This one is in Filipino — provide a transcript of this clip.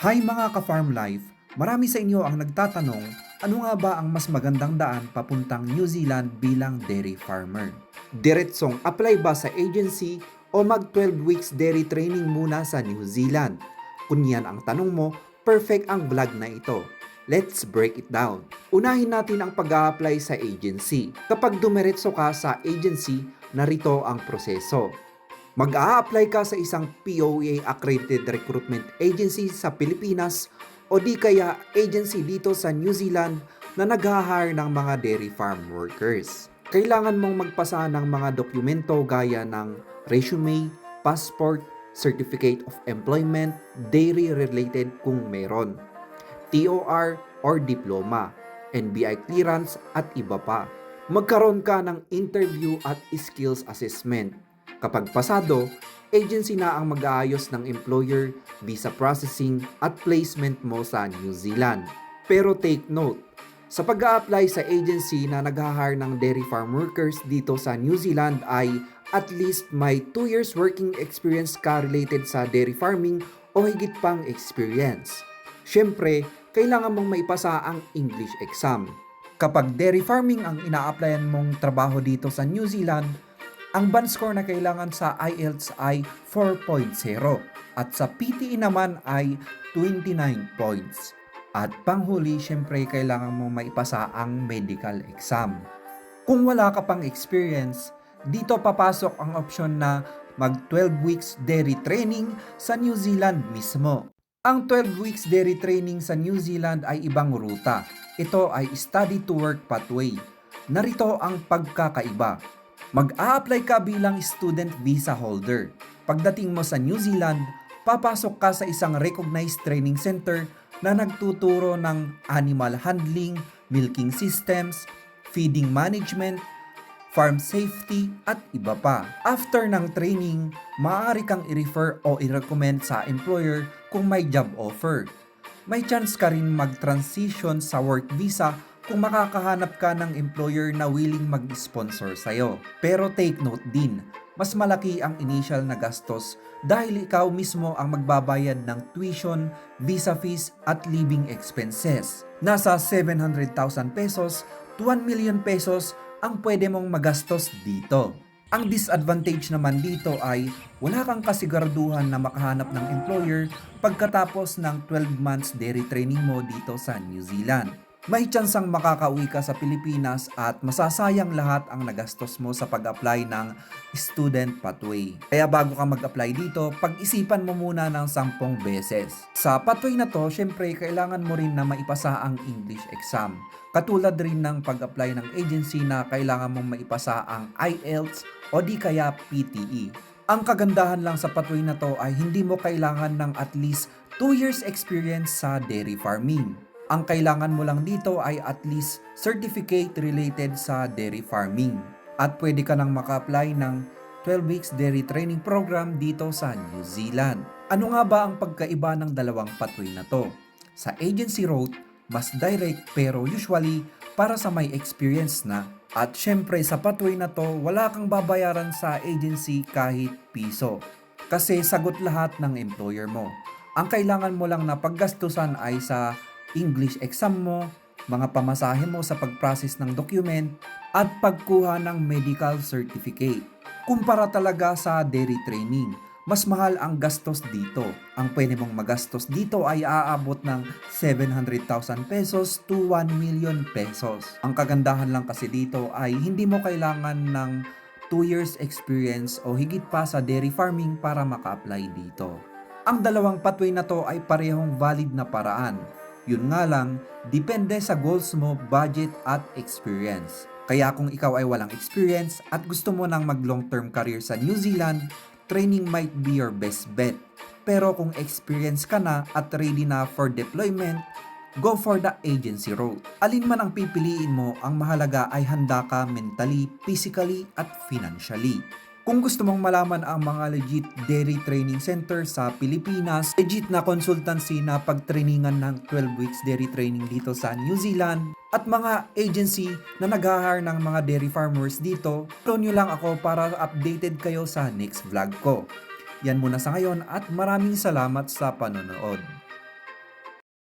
Hi mga ka-farm life! Marami sa inyo ang nagtatanong, ano nga ba ang mas magandang daan papuntang New Zealand bilang dairy farmer? Diretsong apply ba sa agency o mag 12 weeks dairy training muna sa New Zealand? Kung yan ang tanong mo, perfect ang vlog na ito. Let's break it down. Unahin natin ang pag-a-apply sa agency. Kapag dumiretso ka sa agency, narito ang proseso. Mag-a-apply ka sa isang POA accredited recruitment agency sa Pilipinas o di kaya agency dito sa New Zealand na nag-hire ng mga dairy farm workers. Kailangan mong magpasa ng mga dokumento gaya ng resume, passport, certificate of employment, dairy-related kung meron, TOR or diploma, NBI clearance at iba pa. Magkaroon ka ng interview at skills assessment. Kapag pasado, agency na ang mag-aayos ng employer, visa processing at placement mo sa New Zealand. Pero take note, sa pag-a-apply sa agency na nag-hire ng dairy farm workers dito sa New Zealand ay at least may 2 years working experience ka related sa dairy farming o higit pang experience. Siyempre, kailangan mong maipasa ang English exam. Kapag dairy farming ang ina-applyan mong trabaho dito sa New Zealand, ang band score na kailangan sa IELTS ay 4.0 at sa PTE naman ay 29 points. At panghuli, syempre kailangan mo maipasa ang medical exam. Kung wala ka pang experience, dito papasok ang opsyon na mag 12 weeks dairy training sa New Zealand mismo. Ang 12 weeks dairy training sa New Zealand ay ibang ruta. Ito ay study to work pathway. Narito ang pagkakaiba. Mag-a-apply ka bilang student visa holder. Pagdating mo sa New Zealand, papasok ka sa isang recognized training center na nagtuturo ng animal handling, milking systems, feeding management, farm safety at iba pa. After ng training, maaari kang i-refer o i-recommend sa employer kung may job offer. May chance ka rin mag-transition sa work visa kung makakahanap ka ng employer na willing mag-sponsor sa'yo. Pero take note din, mas malaki ang initial na gastos dahil ikaw mismo ang magbabayad ng tuition, visa fees at living expenses. Nasa 700,000 pesos to 1 million pesos ang pwede mong magastos dito. Ang disadvantage naman dito ay wala kang kasiguraduhan na makahanap ng employer pagkatapos ng 12 months dairy training mo dito sa New Zealand. May tsansang makakauwi ka sa Pilipinas at masasayang lahat ang nagastos mo sa pag-apply ng student pathway. Kaya bago ka mag-apply dito, pag-isipan mo muna ng 10 beses. Sa pathway na to, syempre kailangan mo rin na maipasa ang English exam. Katulad rin ng pag-apply ng agency na kailangan mong maipasa ang IELTS o di kaya PTE. Ang kagandahan lang sa pathway na to ay hindi mo kailangan ng at least 2 years experience sa dairy farming. Ang kailangan mo lang dito ay at least certificate related sa dairy farming. At pwede ka nang maka-apply ng 12 weeks dairy training program dito sa New Zealand. Ano nga ba ang pagkaiba ng dalawang pathway na to? Sa agency route, mas direct pero usually para sa may experience na. At syempre sa pathway na to, wala kang babayaran sa agency kahit piso. Kasi sagot lahat ng employer mo. Ang kailangan mo lang na paggastusan ay sa English exam mo, mga pamasahe mo sa pag-process ng document, at pagkuha ng medical certificate. Kumpara talaga sa dairy training, mas mahal ang gastos dito. Ang pwede mong magastos dito ay aabot ng 700,000 pesos to 1 million pesos. Ang kagandahan lang kasi dito ay hindi mo kailangan ng 2 years experience o higit pa sa dairy farming para maka-apply dito. Ang dalawang pathway na to ay parehong valid na paraan. Yun nga lang, depende sa goals mo, budget at experience. Kaya kung ikaw ay walang experience at gusto mo nang mag long-term career sa New Zealand, training might be your best bet. Pero kung experience ka na at ready na for deployment, go for the agency route. Alin man ang pipiliin mo, ang mahalaga ay handa ka mentally, physically at financially. Kung gusto mong malaman ang mga legit dairy training center sa Pilipinas, legit na consultancy na pagtrainingan ng 12 weeks dairy training dito sa New Zealand, at mga agency na nag-hire ng mga dairy farmers dito, follow nyo lang ako para updated kayo sa next vlog ko. Yan muna sa ngayon at maraming salamat sa panonood.